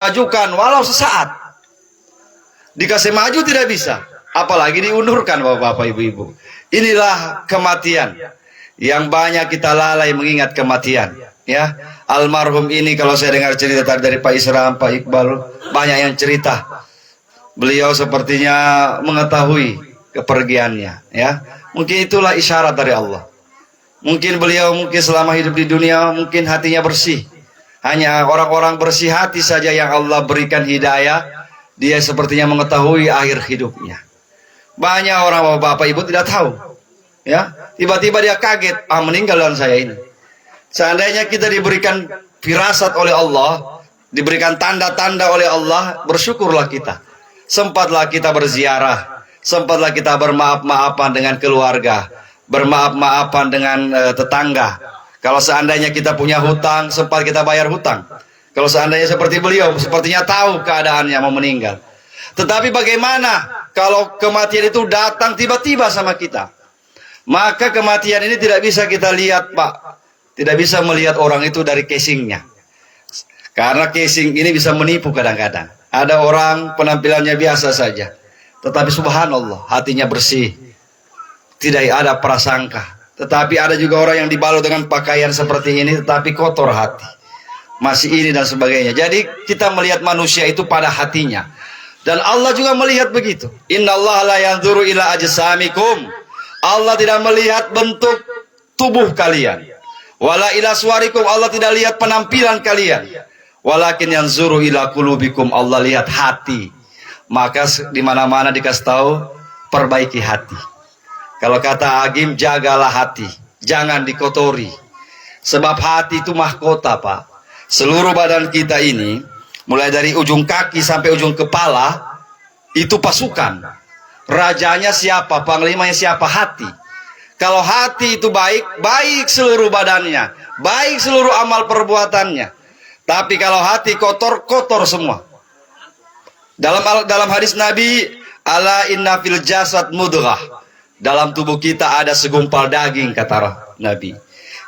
Majukan walau sesaat. Dikasih maju tidak bisa, apalagi diundurkan bapak-bapak ibu-ibu. Inilah kematian yang banyak kita lalai mengingat kematian. Ya, almarhum ini kalau saya dengar cerita tadi dari Pak Isram, Pak Iqbal, banyak yang cerita. Beliau sepertinya mengetahui kepergiannya. Ya, mungkin itulah isyarat dari Allah. Mungkin beliau selama hidup di dunia mungkin hatinya bersih. Hanya orang-orang bersih hati saja yang Allah berikan hidayah. Dia sepertinya mengetahui akhir hidupnya. Banyak orang bapak ibu tidak tahu. Ya, tiba-tiba dia kaget, meninggal dan saya ini. Seandainya kita diberikan firasat oleh Allah, diberikan tanda-tanda oleh Allah, bersyukurlah kita. Sempatlah kita berziarah, sempatlah kita bermaaf-maafan dengan keluarga, bermaaf-maafan dengan tetangga. Kalau seandainya kita punya hutang, sempat kita bayar hutang. Kalau seandainya seperti beliau, sepertinya tahu keadaannya mau meninggal. Tetapi bagaimana kalau kematian itu datang tiba-tiba sama kita? Maka kematian ini tidak bisa kita lihat, Pak. Tidak bisa melihat orang itu dari casingnya. Karena casing ini bisa menipu kadang-kadang. Ada orang penampilannya biasa saja, tetapi subhanallah hatinya bersih. Tidak ada prasangka. Tetapi ada juga orang yang dibalut dengan pakaian seperti ini, tetapi kotor hati. Masih ini dan sebagainya. Jadi kita melihat manusia itu pada hatinya. Dan Allah juga melihat begitu. Innallaha la yanzuru ila ajsamikum. Allah tidak melihat bentuk tubuh kalian. Wala ila suwarikum. Allah tidak lihat penampilan kalian. Walakin yanzuru ila qulubikum. Allah lihat hati. Maka di mana-mana dikasih tahu perbaiki hati. Kalau kata Agim, jagalah hati. Jangan dikotori. Sebab hati itu mahkota, Pak. Seluruh badan kita ini, mulai dari ujung kaki sampai ujung kepala, itu pasukan. Rajanya siapa? Panglimanya siapa? Hati. Kalau hati itu baik, baik seluruh badannya. Baik seluruh amal perbuatannya. Tapi kalau hati kotor, kotor semua. Dalam hadis Nabi, ala inna fil jasad mudghah. Dalam tubuh kita ada segumpal daging, kata Nabi.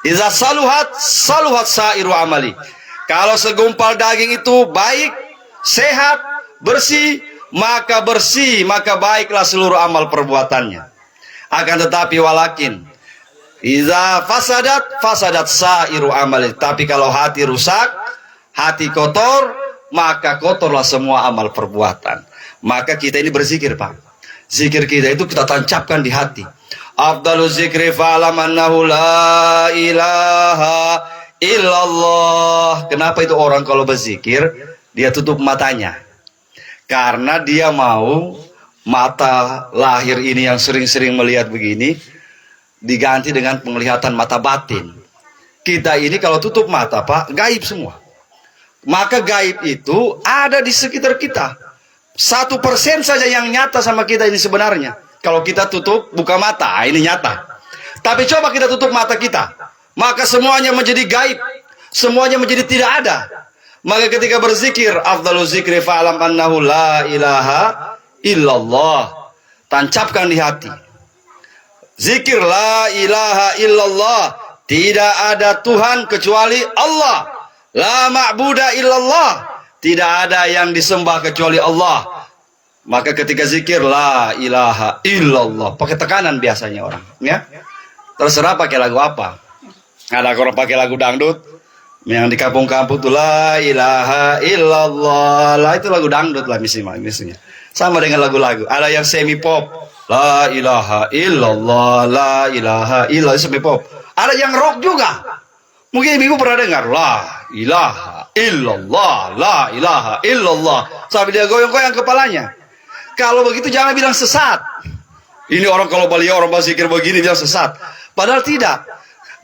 Iza saluhat, saluhat sairu amali. Kalau segumpal daging itu baik, sehat, bersih, maka baiklah seluruh amal perbuatannya. Akan tetapi walakin iza fasadat sairu amali. Tapi kalau hati rusak, hati kotor, maka kotorlah semua amal perbuatan. Maka kita ini berzikir, Pak. Zikir kita itu kita tancapkan di hati. Afdalu zikri fa'alam annahu la ilaha illallah. Kenapa itu orang kalau berzikir dia tutup matanya? Karena dia mau mata lahir ini yang sering-sering melihat begini diganti dengan penglihatan mata batin. Kita ini kalau tutup mata, Pak, gaib semua. Maka gaib itu ada di sekitar kita. 1% saja yang nyata sama kita ini sebenarnya. Kalau kita tutup buka mata, ini nyata. Tapi coba kita tutup mata kita, maka semuanya menjadi gaib, semuanya menjadi tidak ada. Maka ketika berzikir, afdalu zikri fa'alam annahu la ilaha illallah. Tancapkan di hati. Zikir la ilaha illallah. Tidak ada Tuhan kecuali Allah. La ma'buda illallah. Tidak ada yang disembah kecuali Allah. Maka ketika zikir la ilaha illallah, pakai tekanan biasanya orang, ya. Terserah pakai lagu apa. Ada orang pakai lagu dangdut, yang di kampung-kampung tuh la ilaha illallah, lah itu lagu dangdut lah misalnya. Sama dengan lagu-lagu. Ada yang semi pop, la ilaha illallah, la ilaha illallah, semi pop. Ada yang rock juga. Mungkin ibu pernah dengar la ilaha illallah, la ilaha illallah, sampai dia goyang-goyang kepalanya. Kalau begitu jangan bilang sesat. Ini orang kalau beliau orang berzikir begini bilang sesat. Padahal tidak.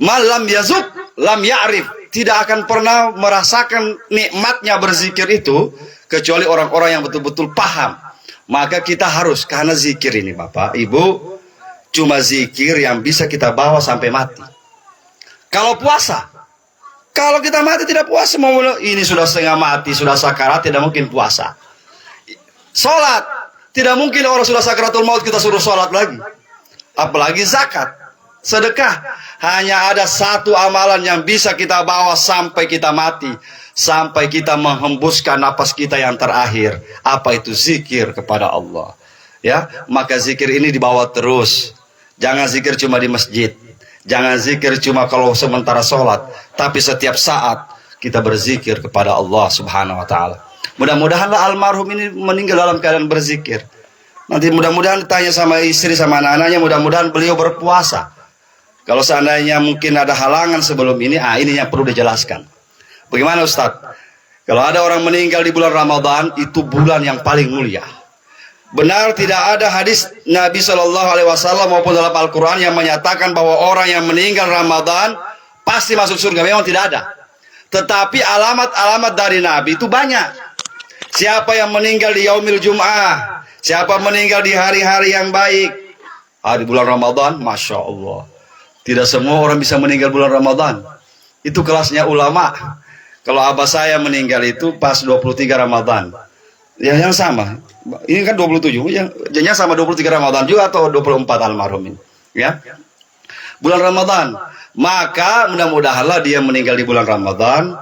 Malam yazuk lam ya'rif. Tidak akan pernah merasakan nikmatnya berzikir itu kecuali orang-orang yang betul-betul paham. Maka kita harus, karena zikir ini Bapak, Ibu, cuma zikir yang bisa kita bawa sampai mati. Kalau puasa, kalau kita mati tidak puasa, ini sudah setengah mati, sudah sakarat, tidak mungkin puasa. Sholat, tidak mungkin orang sudah sakaratul maut kita suruh sholat lagi. Apalagi zakat. sedekah. Hanya ada satu amalan yang bisa kita bawa sampai kita mati, sampai kita menghembuskan napas kita yang terakhir. Apa itu? Zikir kepada Allah. Ya, maka zikir ini dibawa terus. Jangan zikir cuma di masjid. Jangan zikir cuma kalau sementara sholat, tapi setiap saat kita berzikir kepada Allah Subhanahu wa taala. Mudah-mudahanlah almarhum ini meninggal dalam keadaan berzikir. Nanti mudah-mudahan ditanya sama istri sama anak-anaknya, mudah-mudahan beliau berpuasa. Kalau seandainya mungkin ada halangan sebelum ini, ini yang perlu dijelaskan. Bagaimana Ustaz? Kalau ada orang meninggal di bulan Ramadan, itu bulan yang paling mulia. Benar tidak ada hadis Nabi SAW maupun dalam Al-Quran yang menyatakan bahwa orang yang meninggal Ramadan pasti masuk surga. Memang tidak ada. Tetapi alamat-alamat dari Nabi itu banyak. Siapa yang meninggal di Yaumil Jum'ah, siapa meninggal di hari-hari yang baik, di bulan Ramadan, Masya Allah. Tidak semua orang bisa meninggal bulan Ramadan. Itu kelasnya ulama. Kalau abah saya meninggal itu pas 23 Ramadan. Ya yang sama. Ini kan 27. Yang sama 23 Ramadan juga atau 24 almarhum ini. Ya. Bulan Ramadan. Maka mudah-mudahanlah dia meninggal di bulan Ramadan.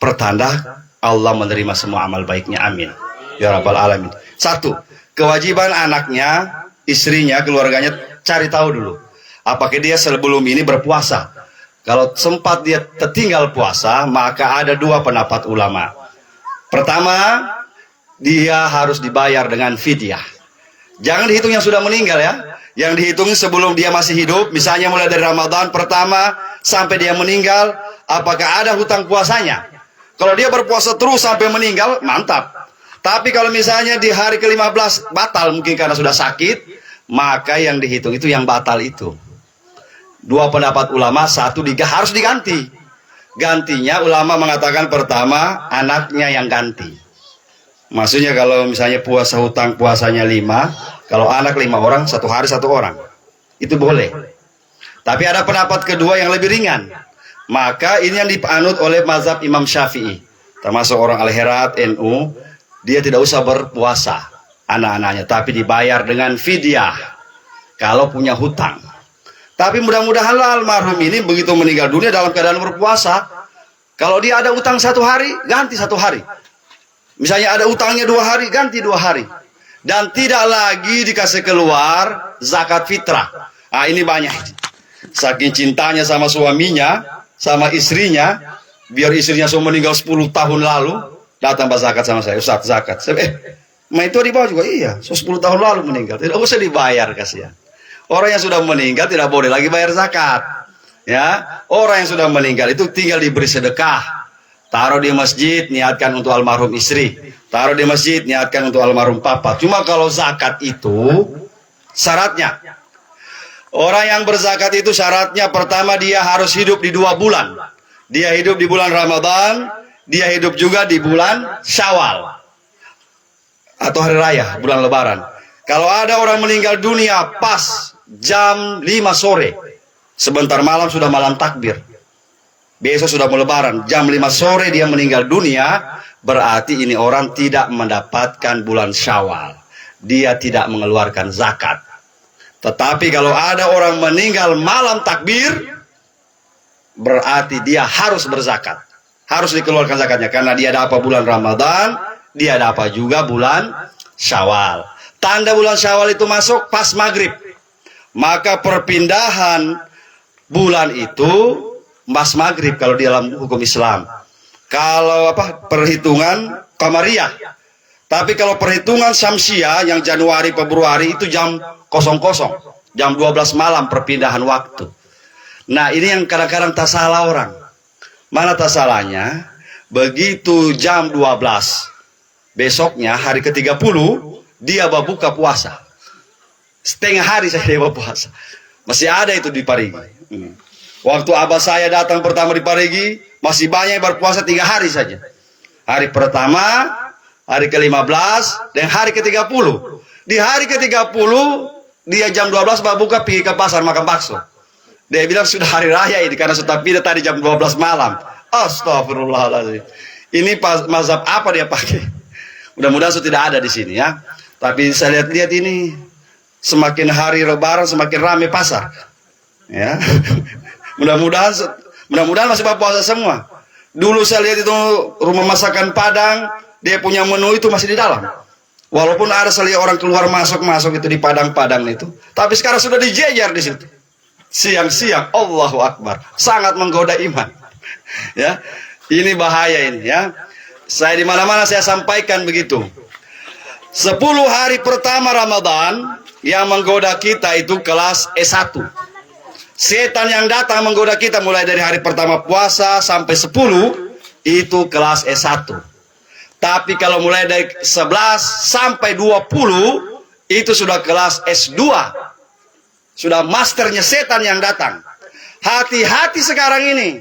Pertanda Allah menerima semua amal baiknya. Amin. Ya Rabbal Alamin. Satu. Kewajiban anaknya, istrinya, keluarganya cari tahu dulu. Apakah dia sebelum ini berpuasa? Kalau sempat dia tertinggal puasa, maka ada dua pendapat ulama. Pertama, dia harus dibayar dengan fidyah. Jangan dihitung yang sudah meninggal ya. Yang dihitung sebelum dia masih hidup. Misalnya mulai dari Ramadan pertama sampai dia meninggal. Apakah ada hutang puasanya? Kalau dia berpuasa terus sampai meninggal, mantap. Tapi kalau misalnya di hari ke-15 batal mungkin karena sudah sakit, maka yang dihitung itu yang batal itu. Dua pendapat ulama, satu harus diganti. Gantinya ulama mengatakan pertama anaknya yang ganti. Maksudnya kalau misalnya puasa hutang puasanya 5, kalau anak 5 orang, 1 hari 1 orang. Itu boleh. Tapi ada pendapat kedua yang lebih ringan. Maka ini yang dipanut oleh mazhab Imam Syafi'i. Termasuk orang Al-Herat, NU. Dia tidak usah berpuasa anak-anaknya. Tapi dibayar dengan fidyah. Kalau punya hutang. Tapi mudah-mudahanlah almarhum ini begitu meninggal dunia dalam keadaan berpuasa. Kalau dia ada hutang 1 hari, ganti 1 hari. Misalnya ada utangnya 2 hari, ganti 2 hari. Dan tidak lagi dikasih keluar zakat fitrah. Ini banyak. Saking cintanya sama suaminya, sama istrinya, biar istrinya sudah meninggal 10 tahun lalu, datang Pak zakat sama saya, Ustaz zakat. Ma itu di bawah juga, iya, 10 tahun lalu meninggal, tidak usah dibayar, kasihan. Orang yang sudah meninggal tidak boleh lagi bayar zakat. Ya, orang yang sudah meninggal itu tinggal diberi sedekah. Taruh di masjid, niatkan untuk almarhum istri. Taruh di masjid, niatkan untuk almarhum papa. Cuma kalau zakat itu syaratnya. Orang yang berzakat itu syaratnya pertama dia harus hidup di 2 bulan. Dia hidup di bulan Ramadan, dia hidup juga di bulan Syawal. Atau hari raya, bulan Lebaran. Kalau ada orang meninggal dunia pas jam 5 sore, sebentar malam sudah malam takbir. Besok sudah mau lebaran, jam 5 sore dia meninggal dunia, berarti ini orang tidak mendapatkan bulan Syawal. Dia tidak mengeluarkan zakat. Tetapi kalau ada orang meninggal malam takbir, berarti dia harus berzakat. Harus dikeluarkan zakatnya, karena dia dapat bulan Ramadan, dia dapat juga bulan Syawal. Tanda bulan Syawal itu masuk pas maghrib. Maka perpindahan bulan itu Mas maghrib kalau di dalam hukum Islam. Kalau perhitungan Qamariyah. Tapi kalau perhitungan Syamsiah yang Januari Februari itu jam 00, jam 12 malam perpindahan waktu. Nah, ini yang kadang-kadang tak salah orang. Mana tak salahnya? Begitu jam 12 besoknya hari ke-30 dia berbuka puasa. Setengah hari saya dia berpuasa. Masih ada itu di Parigi. Waktu abah saya datang pertama di Parigi, masih banyak yang berpuasa 3 hari saja. Hari pertama, hari ke-15, dan hari ke-30. Di hari ke-30, dia jam 12 berbuka pergi ke pasar makan bakso. Dia bilang sudah hari raya ini, karena sudah pindah tadi jam 12 malam. Astagfirullahaladzim. Ini mazhab apa dia pakai? Mudah-mudahan sudah tidak ada di sini ya. Tapi saya lihat-lihat ini, semakin hari lebaran semakin ramai pasar. Ya. Mudah-mudahan masih puasa semua. Dulu saya lihat itu rumah masakan Padang, dia punya menu itu masih di dalam. Walaupun ada sekali orang keluar masuk itu di Padang-Padang itu, tapi sekarang sudah dijejer di situ. Siang-siang, Allahu Akbar, sangat menggoda iman. Ya, ini bahaya ini ya. Saya di mana-mana saya sampaikan begitu. 10 hari pertama Ramadan yang menggoda kita itu kelas S1. Setan yang datang menggoda kita mulai dari hari pertama puasa sampai 10 itu kelas S1. Tapi kalau mulai dari 11 sampai 20 itu sudah kelas S2. Sudah masternya setan yang datang. Hati-hati sekarang ini.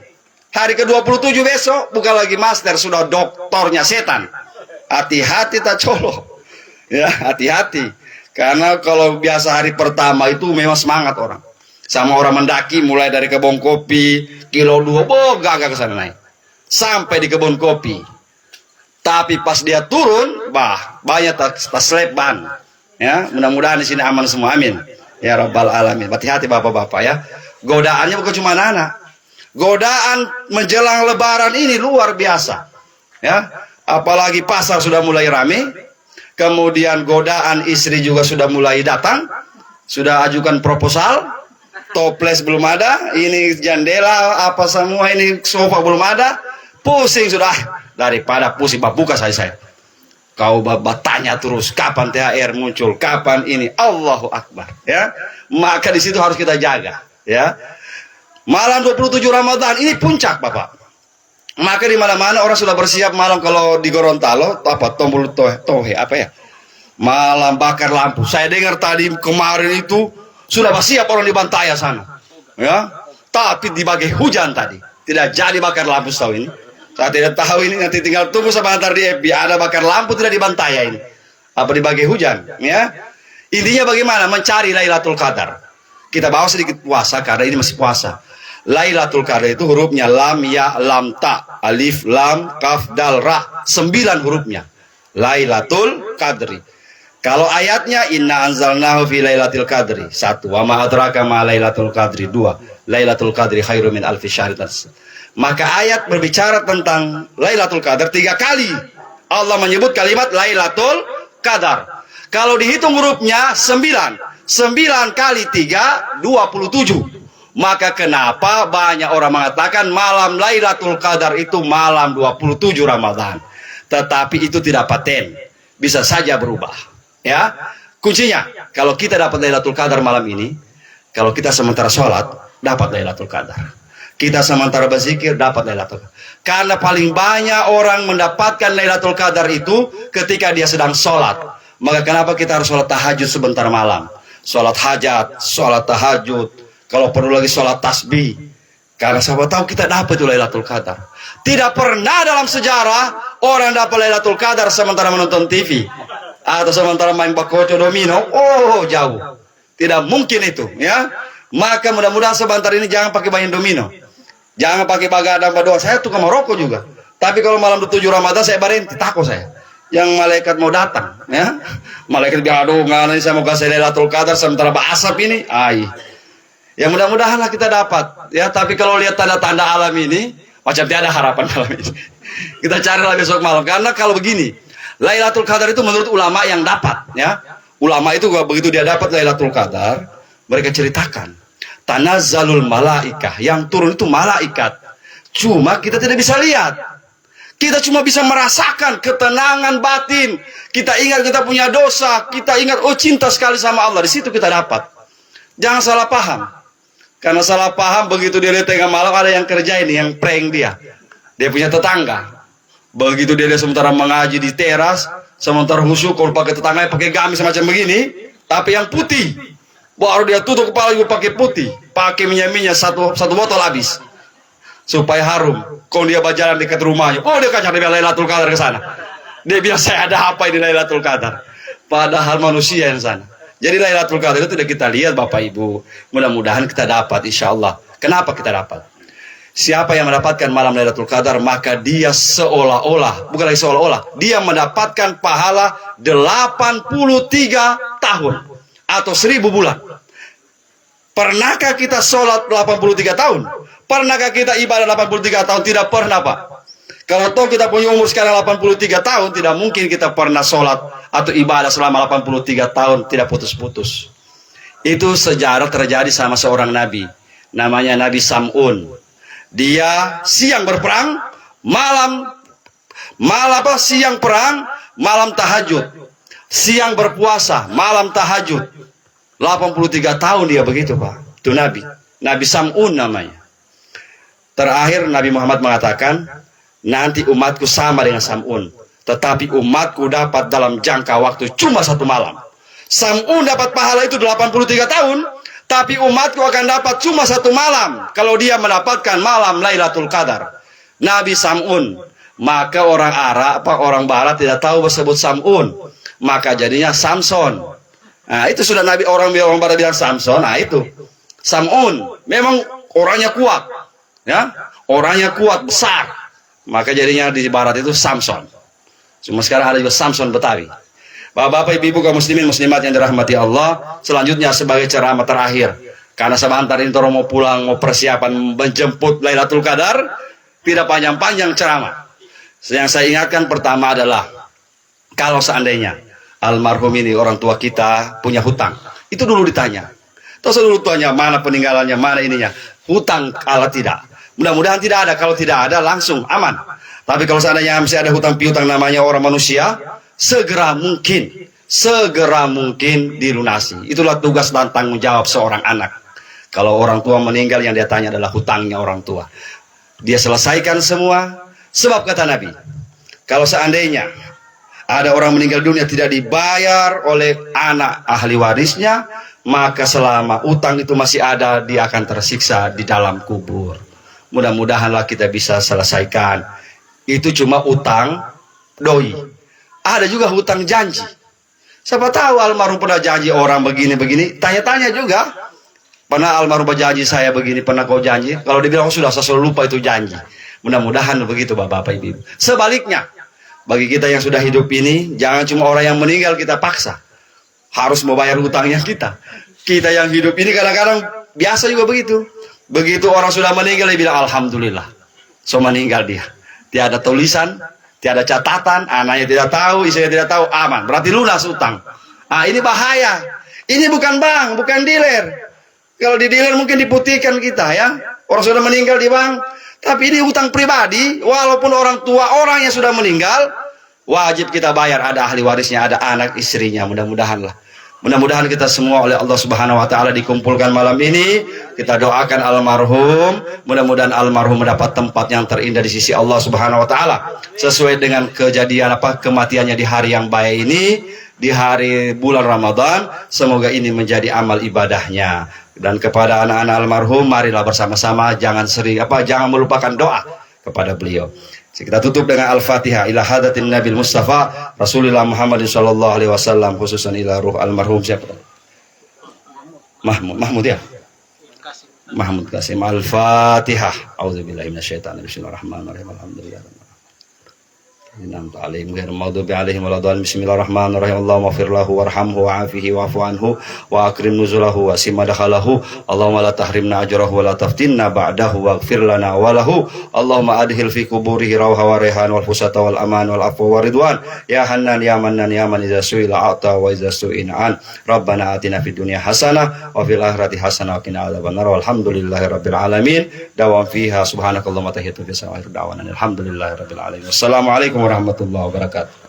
Hari ke-27 besok bukan lagi master, sudah doktornya setan. Hati-hati tak colok. Ya, hati-hati. Karena kalau biasa hari pertama itu memang semangat orang. Sama orang mendaki mulai dari kebun kopi, kilo 2, gagak ke sana naik. Sampai di kebun kopi. Tapi pas dia turun, banyak terselip ban. Ya, mudah-mudahan di sini aman semua, amin. Ya Rabbal Alamin. Hati-hati bapak-bapak ya. Godaannya bukan cuma anak. Godaan menjelang Lebaran ini luar biasa. Ya, apalagi pasar sudah mulai rame. Kemudian godaan istri juga sudah mulai datang. Sudah ajukan proposal. Toples belum ada. Ini jendela apa semua ini sofa belum ada. Pusing sudah. Daripada pusing buka saya. Kau bertanya terus kapan THR muncul, kapan ini, Allahu Akbar, ya. Maka di situ harus kita jaga, ya. Malam 27 Ramadan ini puncak, Bapak. Maka di mana-mana orang sudah bersiap malam kalau di Gorontalo apa tombol tohe apa ya? Malam bakar lampu. Saya dengar tadi kemarin itu sudah bersiap orang di Bantaya sana, ya. Tapi dibagi hujan tadi, tidak jadi bakar lampu setahu ini. Saya tidak tahu ini, nanti tinggal tunggu sebentar di FB. Ada bakar lampu tidak di Bantaya ini. Apa dibagi hujan, ya. Intinya bagaimana? Mencari Lailatul Qadar. Kita bawa sedikit puasa karena ini masih puasa. Lailatul Qadar itu hurufnya lam, ya, lam, ta, alif, lam, kaf, dal, ra. 9 hurufnya. Lailatul Qadri. Kalau ayatnya inna anzalnahu fi lailatul qadri. 1. Wa ma adraka ma lailatul qadri. 2. Lailatul Qadri khairum min alfi syahr. Maka ayat berbicara tentang Lailatul Qadar 3 kali. Allah menyebut kalimat Lailatul Qadar. Kalau dihitung hurufnya 9. 9 kali 3, 27. Maka kenapa banyak orang mengatakan malam Lailatul Qadar itu malam 27 Ramadan. Tetapi itu tidak paten. Bisa saja berubah. Ya, kuncinya kalau kita dapat Lailatul Qadar malam ini, kalau kita sementara sholat, dapat Lailatul Qadar. Kita sementara berzikir dapat Lailatul Qadar. Karena paling banyak orang mendapatkan Lailatul Qadar itu ketika dia sedang sholat. Maka kenapa kita harus sholat tahajud sebentar malam? Sholat hajat, sholat tahajud. Kalau perlu lagi sholat tasbih. Karena siapa tahu kita dapat itu Lailatul Qadar. Tidak pernah dalam sejarah orang dapat Lailatul Qadar sementara menonton TV. Atau sementara main bakoco domino. Oh, jauh. Tidak mungkin itu, ya. Maka mudah-mudahan sebentar ini jangan pakai main domino. Jangan pakai bagadang berdoa. Saya tukang merokok juga. Tapi kalau malam 27 Ramadan saya berhenti, takut saya. Yang malaikat mau datang, ya. Malaikat bilang, aduh, nggak saya mau kasih Lailatul Qadar sementara berasap ini. Ya mudah-mudahanlah kita dapat. Ya, tapi kalau lihat tanda-tanda alam ini, macam tiada harapan dalam ini. Kita carilah besok malam. Karena kalau begini, Lailatul Qadar itu menurut ulama yang dapat, ya. Ulama itu begitu dia dapat Lailatul Qadar, mereka ceritakan tanazzalul malaikah, yang turun itu malaikat. Cuma kita tidak bisa lihat. Kita cuma bisa merasakan ketenangan batin. Kita ingat kita punya dosa, kita ingat oh cinta sekali sama Allah. Di situ kita dapat. Jangan salah paham. Karena salah paham begitu dia lihat tengah malam ada yang kerja ini, yang prank dia. Dia punya tetangga. Begitu dia sementara mengaji di teras, sementara khusyuk kalau pakai tetangganya pakai gamis semacam begini, tapi yang putih. Baru dia tutup kepala juga pakai putih, pakai minyak satu botol habis supaya harum. Kalau dia berjalan dekat rumahnya, oh dia kacang dia Lailatul Qadar ke sana. Dia bilang saya ada apa ini Lailatul Qadar. Padahal manusia yang sana. Jadi Lailatul Qadar itu sudah kita lihat Bapak Ibu. Mudah-mudahan kita dapat insya Allah. Kenapa kita dapat? Siapa yang mendapatkan malam Lailatul Qadar maka dia seolah-olah, bukan lagi seolah-olah, dia mendapatkan pahala 83 tahun atau 1000 bulan. Pernahkah kita sholat 83 tahun? Pernahkah kita ibadah 83 tahun? Tidak pernah, Pak. Kalau toh kita punya umur sekarang 83 tahun, tidak mungkin kita pernah sholat atau ibadah selama 83 tahun tidak putus-putus. Itu sejarah terjadi sama seorang nabi. Namanya Nabi Sam'un. Dia siang berperang, siang perang, malam tahajud. Siang berpuasa, malam tahajud. 83 tahun dia begitu, Pak. Itu Nabi. Nabi Sam'un namanya. Terakhir Nabi Muhammad mengatakan, nanti umatku sama dengan Sam'un. Tetapi umatku dapat dalam jangka waktu cuma 1 malam. Sam'un dapat pahala itu 83 tahun. Tapi umatku akan dapat cuma 1 malam. Kalau dia mendapatkan malam Lailatul Qadar. Nabi Sam'un. Maka orang Arab, orang Barat tidak tahu disebut Sam'un. Maka jadinya Samson. Nah, itu sudah Nabi orang Barat bilang Samson. Nah, itu Sam'un. Memang orangnya kuat. Ya, orangnya kuat, besar. Maka jadinya di Barat itu Samson. Cuma sekarang ada juga Samson Betawi. Bapak-bapak, ibu-ibu kaum muslimin muslimat yang dirahmati Allah. Selanjutnya sebagai ceramah terakhir. Karena sebentar ini Toro mau pulang, mau persiapan menjemput Lailatul Qadar. Tidak panjang-panjang ceramah. Yang saya ingatkan pertama adalah, kalau seandainya almarhum ini orang tua kita punya hutang, itu dulu ditanya. Terus dulu tanya mana peninggalannya, mana ininya. Hutang kalau tidak. Mudah-mudahan tidak ada. Kalau tidak ada langsung aman. Tapi kalau seandainya masih ada hutang piutang namanya orang manusia, segera mungkin dilunasi. Itulah tugas dan tanggung jawab seorang anak. Kalau orang tua meninggal, yang dia tanya adalah hutangnya orang tua. Dia selesaikan semua. Sebab kata Nabi, kalau seandainya ada orang meninggal dunia tidak dibayar oleh anak ahli warisnya, maka selama utang itu masih ada, dia akan tersiksa di dalam kubur. Mudah-mudahanlah kita bisa selesaikan. Itu cuma utang doi. Ada juga hutang janji. Siapa tahu almarhum pernah janji orang begini-begini, tanya-tanya juga. Pernah almarhum berjanji saya begini, pernah kau janji? Kalau dibilang sudah, saya selalu lupa itu janji. Mudah-mudahan begitu Bapak Ibu. Sebaliknya, bagi kita yang sudah hidup ini, jangan cuma orang yang meninggal kita paksa harus membayar hutangnya kita. Kita yang hidup ini kadang-kadang biasa juga begitu. Begitu orang sudah meninggal, dia bilang alhamdulillah, so meninggal dia. Tiada tulisan, tiada catatan, anaknya tidak tahu, istrinya tidak tahu, aman. Berarti lunas utang. Ah, ini bahaya. Ini bukan bank, bukan dealer. Kalau di dealer mungkin diputihkan kita ya. Orang sudah meninggal di bank. Tapi ini hutang pribadi, walaupun orang tua orang yang sudah meninggal, wajib kita bayar. Ada ahli warisnya, ada anak istrinya. Mudah-mudahan kita semua oleh Allah Subhanahu wa taala dikumpulkan malam ini. Kita doakan almarhum, mudah-mudahan almarhum mendapat tempat yang terindah di sisi Allah Subhanahu wa taala. Sesuai dengan kejadian kematiannya di hari yang baik ini, di hari bulan Ramadan, semoga ini menjadi amal ibadahnya. Dan kepada anak-anak almarhum, marilah bersama-sama jangan melupakan doa kepada beliau. Kita tutup dengan Al-Fatihah. Ila hadatin Nabil Mustafa Rasulullah Muhammad sallallahu alaihi wasallam, khususan ila ruh almarhum siapa? Mahmud ya? Mahmud Qasim. Al-Fatihah. Auzubillahi minasyaitonir rajim. Bismillahirrahmanirrahim. Alhamdulillah. Inam ta'alim ghair maghdubi alaihim waladdallin. Bismillahirrahmanirrahim. Allahumma ighfir lahu warhamhu wa'afihi wa'fu anhu wa akrim nuzulahu wa simma dakhalahu. Allahumma la tahrimna ajrahu wa la taftinna ba'dahu waghfir lana wa lahu. Allahumma adhil fi kuburihi rawha wa rihan wal fusata wal aman wal afwa wa ridwan. Ya Hannan ya Mannan ya man idza su'ila a'ta wa idza su'ina an. Rabbana atina fid dunya hasanah wa fil akhirati hasanah wa qina adzabannar. Walhamdulillahirabbil alamin. Dawam fiha subhanakallahumma tahiyyatu fi sa'ir da'wana alhamdulillahirabbil alamin. Wassalamualaikum warahmatullahi wabarakatuh.